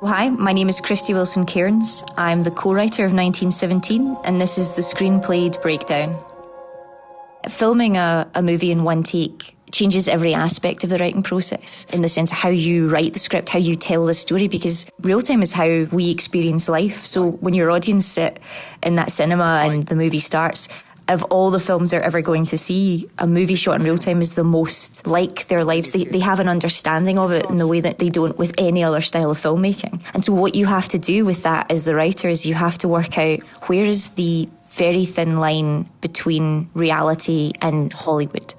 Well, hi, my name is Christy Wilson-Cairns. I'm the co-writer of 1917, and this is the Screenplay Breakdown. Filming a movie in one take changes every aspect of the writing process, in the sense of how you write the script, how you tell the story, because real time is how we experience life. So when your audience sit in that cinema and the movie starts, of all the films they're ever going to see, a movie shot in real time is the most like their lives. They have an understanding of it in the way that they don't with any other style of filmmaking. And so what you have to do with that as the writer is you have to work out where is the very thin line between reality and Hollywood.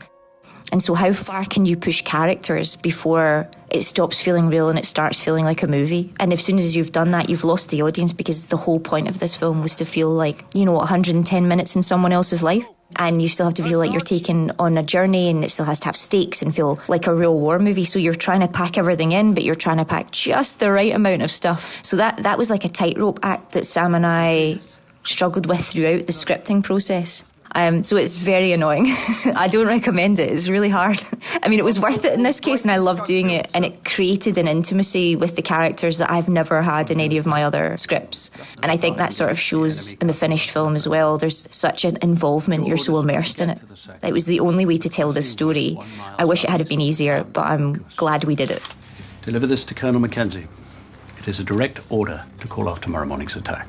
And so how far can you push characters before it stops feeling real and it starts feeling like a movie? And as soon as you've done that, you've lost the audience, because the whole point of this film was to feel like, 110 minutes in someone else's life. And you still have to feel like you're taken on a journey, and it still has to have stakes and feel like a real war movie. So you're trying to pack everything in, but you're trying to pack just the right amount of stuff. So that was like a tightrope act that Sam and I struggled with throughout the scripting process. So it's very annoying. I don't recommend it. It's really hard. I mean, it was worth it in this case, and I loved doing it, and it created an intimacy with the characters that I've never had in any of my other scripts. And I think that sort of shows in the finished film as well. There's such an involvement. You're so immersed in it. It was the only way to tell this story. I wish it had been easier, but I'm glad we did it. Deliver this to Colonel Mackenzie. It is a direct order to call off tomorrow morning's attack.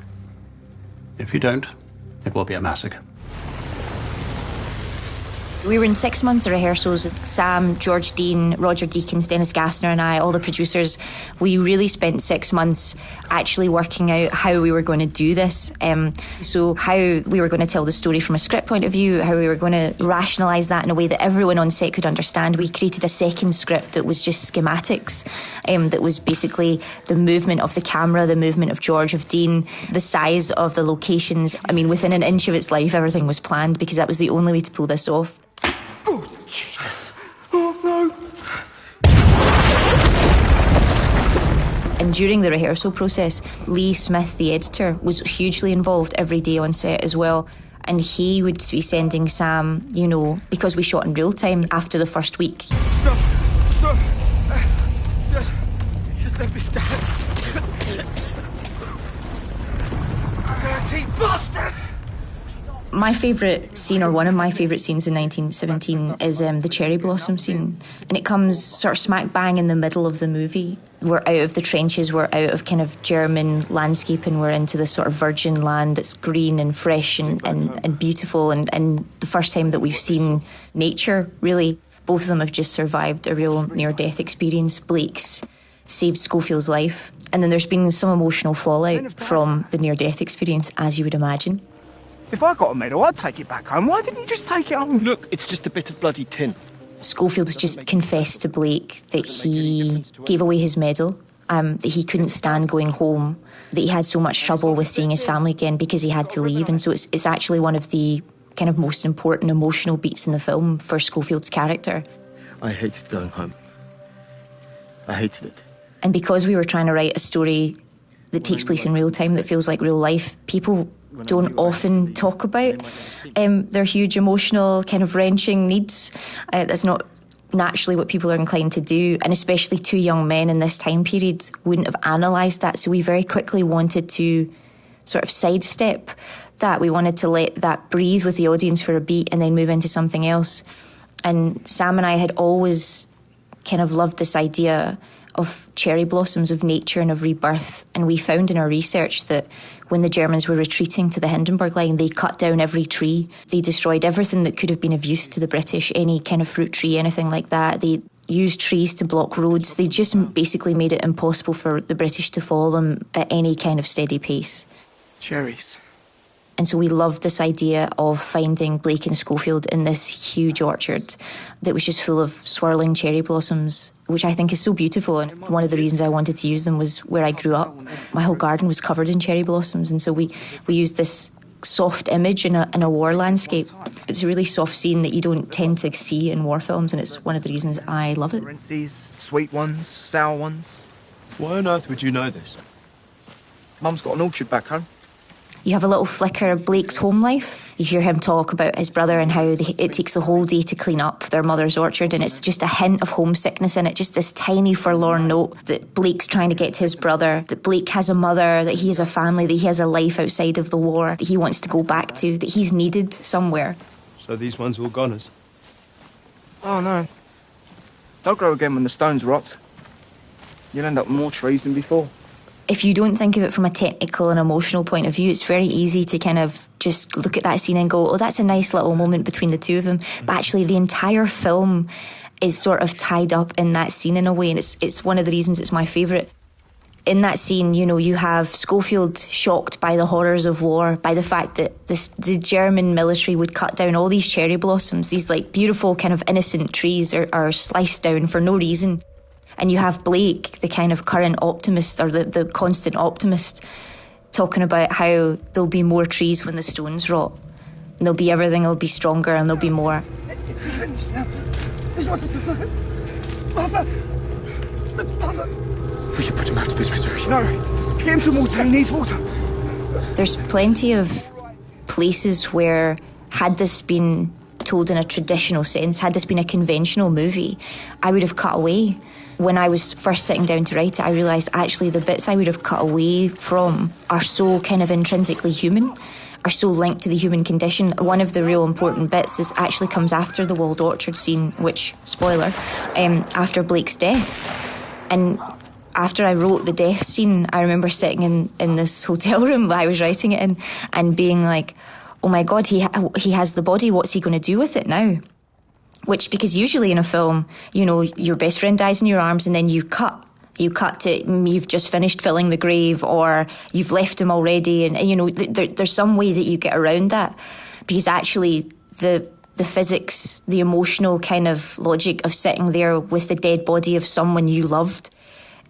If you don't, it will be a massacre. We were in 6 months of rehearsals. Sam, George Dean, Roger Deakins, Dennis Gassner and I, all the producers, we really spent 6 months actually working out how we were going to do this. So how we were going to tell the story from a script point of view, how we were going to rationalise that in a way that everyone on set could understand. We created a second script that was just schematics, that was basically the movement of the camera, the movement of George, of Dean, the size of the locations. I mean, within an inch of its life, everything was planned, because that was the only way to pull this off. Oh, Jesus. Oh, no. And during the rehearsal process, Lee Smith, the editor, was hugely involved every day on set as well. And he would be sending Sam, because we shot in real time after the first week. Stop. Just let me stand. Dirty bastards! My favourite scene, or one of my favourite scenes in 1917, is the cherry blossom scene. And it comes sort of smack bang in the middle of the movie. We're out of the trenches, we're out of kind of German landscape, and we're into this sort of virgin land that's green and fresh and beautiful. And the first time that we've seen nature, really. Both of them have just survived a real near-death experience. Blake's saved Schofield's life. And then there's been some emotional fallout from the near-death experience, as you would imagine. If I got a medal, I'd take it back home. Why didn't you just take it home? Look, it's just a bit of bloody tin. Schofield's just confessed to Blake that he gave away his medal, that he couldn't stand going home, that he had so much trouble with seeing his family again because he had to leave. And so it's actually one of the kind of most important emotional beats in the film for Schofield's character. I hated going home. I hated it. And because we were trying to write a story that takes place in real time, that feels like real life, people don't often talk about their huge emotional kind of wrenching needs. That's not naturally what people are inclined to do, and especially two young men in this time period wouldn't have analysed that. So we very quickly wanted to sort of sidestep that. We wanted to let that breathe with the audience for a beat and then move into something else. And Sam and I had always kind of loved this idea of cherry blossoms, of nature and of rebirth. And we found in our research that when the Germans were retreating to the Hindenburg Line, they cut down every tree. They destroyed everything that could have been of use to the British, any kind of fruit tree, anything like that. They used trees to block roads. They just basically made it impossible for the British to follow them at any kind of steady pace. Cherries. And so we loved this idea of finding Blake and Schofield in this huge orchard that was just full of swirling cherry blossoms, which I think is so beautiful. And one of the reasons I wanted to use them was where I grew up. My whole garden was covered in cherry blossoms. And so we used this soft image in a war landscape. It's a really soft scene that you don't tend to see in war films, and it's one of the reasons I love it. Sweet ones, sour ones. Why on earth would you know this? Mum's got an orchard back home. You have a little flicker of Blake's home life. You hear him talk about his brother and how it takes the whole day to clean up their mother's orchard, and it's just a hint of homesickness in it, just this tiny forlorn note that Blake's trying to get to his brother, that Blake has a mother, that he has a family, that he has a life outside of the war, that he wants to go back to, that he's needed somewhere. So these ones are all goners? Oh, no. They'll grow again when the stones rot. You'll end up with more trees than before. If you don't think of it from a technical and emotional point of view, it's very easy to kind of just look at that scene and go, oh, that's a nice little moment between the two of them. But actually, the entire film is sort of tied up in that scene in a way, and it's one of the reasons it's my favourite. In that scene, you know, you have Schofield shocked by the horrors of war, by the fact that the German military would cut down all these cherry blossoms, these like beautiful kind of innocent trees are sliced down for no reason. And you have Blake, the kind of current optimist, or the constant optimist, talking about how there'll be more trees when the stones rot. And there'll be everything will be stronger and there'll be more. We should put him out of his misery. No, get him some water. He needs water. There's plenty of places where, had this been told in a traditional sense, had this been a conventional movie, I would have cut away. When I was first sitting down to write it, I realised actually the bits I would have cut away from are so kind of intrinsically human, are so linked to the human condition. One of the real important bits is actually comes after the walled orchard scene, which, spoiler, after Blake's death. And after I wrote the death scene, I remember sitting in this hotel room that I was writing it in and being like, oh my God, he has the body, what's he going to do with it now? Which, because usually in a film, you know, your best friend dies in your arms and then you cut to, you've just finished filling the grave or you've left him already. And you know, there's some way that you get around that. Because actually the physics, the emotional kind of logic of sitting there with the dead body of someone you loved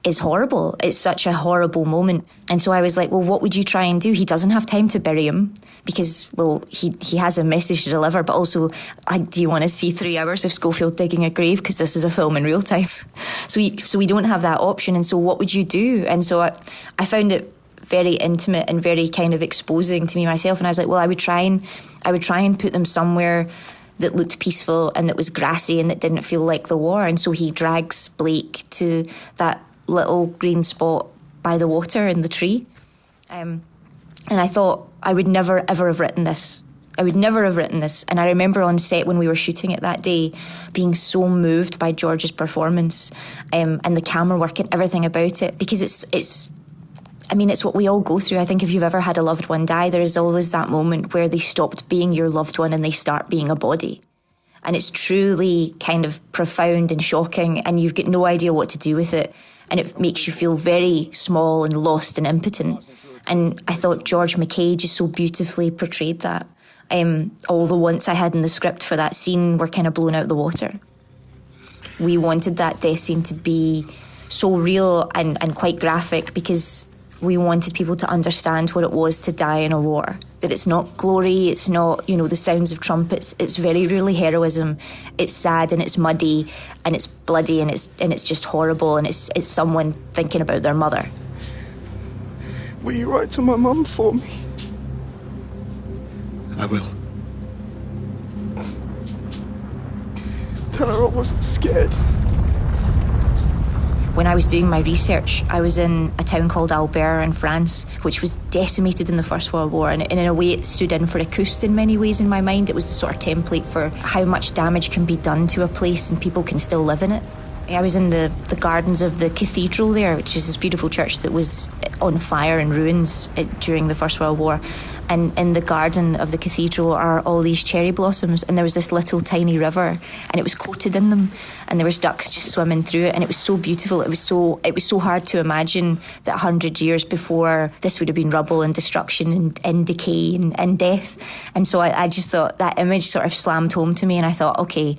is horrible. It's such a horrible moment. And so I was like, well, what would you try and do? He doesn't have time to bury him because, well, he has a message to deliver, but also, do you want to see 3 hours of Schofield digging a grave? Because this is a film in real time. So we don't have that option. And so what would you do? And so I found it very intimate and very kind of exposing to me myself. And I was like, well, I would try and put them somewhere that looked peaceful and that was grassy and that didn't feel like the war. And so he drags Blake to that little green spot by the water in the tree. And I thought I would never, ever have written this. I would never have written this. And I remember on set when we were shooting it that day, being so moved by George's performance and the camera work and everything about it. Because it's what we all go through. I think if you've ever had a loved one die, there is always that moment where they stopped being your loved one and they start being a body. And it's truly kind of profound and shocking and you've got no idea what to do with it. And it makes you feel very small and lost and impotent. And I thought George McKay just so beautifully portrayed that. All the wants I had in the script for that scene were kind of blown out the water. We wanted that death scene to be so real and quite graphic because we wanted people to understand what it was to die in a war. That it's not glory, it's not, you know, the sounds of trumpets. It's very rarely heroism. It's sad and it's muddy and it's bloody and it's just horrible and it's someone thinking about their mother. Will you write to my mum for me? I will. Tell her I wasn't scared. When I was doing my research, I was in a town called Albert in France, which was decimated in the First World War. And in a way, it stood in for Auguste in many ways in my mind. It was the sort of template for how much damage can be done to a place and people can still live in it. I was in the gardens of the cathedral there, which is this beautiful church that was on fire and ruins during the First World War. And in the garden of the cathedral are all these cherry blossoms, and there was this little tiny river, and it was coated in them, and there was ducks just swimming through it, and it was so beautiful. It was so hard to imagine that 100 years before this would have been rubble and destruction and decay and death. And so I just thought that image sort of slammed home to me, and I thought, okay,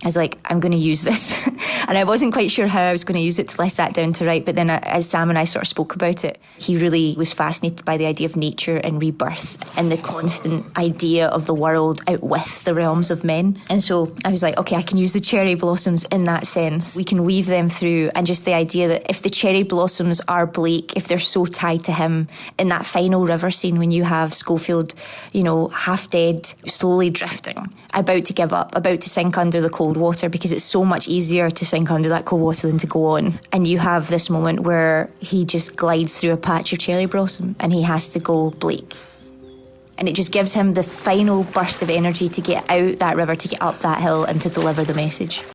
I was like, I'm going to use this. And I wasn't quite sure how I was going to use it till I sat down to write. But then as Sam and I sort of spoke about it, he really was fascinated by the idea of nature and rebirth and the constant idea of the world out with the realms of men. And so I was like, okay, I can use the cherry blossoms in that sense. We can weave them through, and just the idea that if the cherry blossoms are Blake, if they're so tied to him, in that final river scene when you have Schofield, you know, half dead, slowly drifting, about to give up, about to sink under the cold water, because it's so much easier to sink under that cold water than to go on. And you have this moment where he just glides through a patch of cherry blossom and he has to go Blake. And it just gives him the final burst of energy to get out that river, to get up that hill and to deliver the message.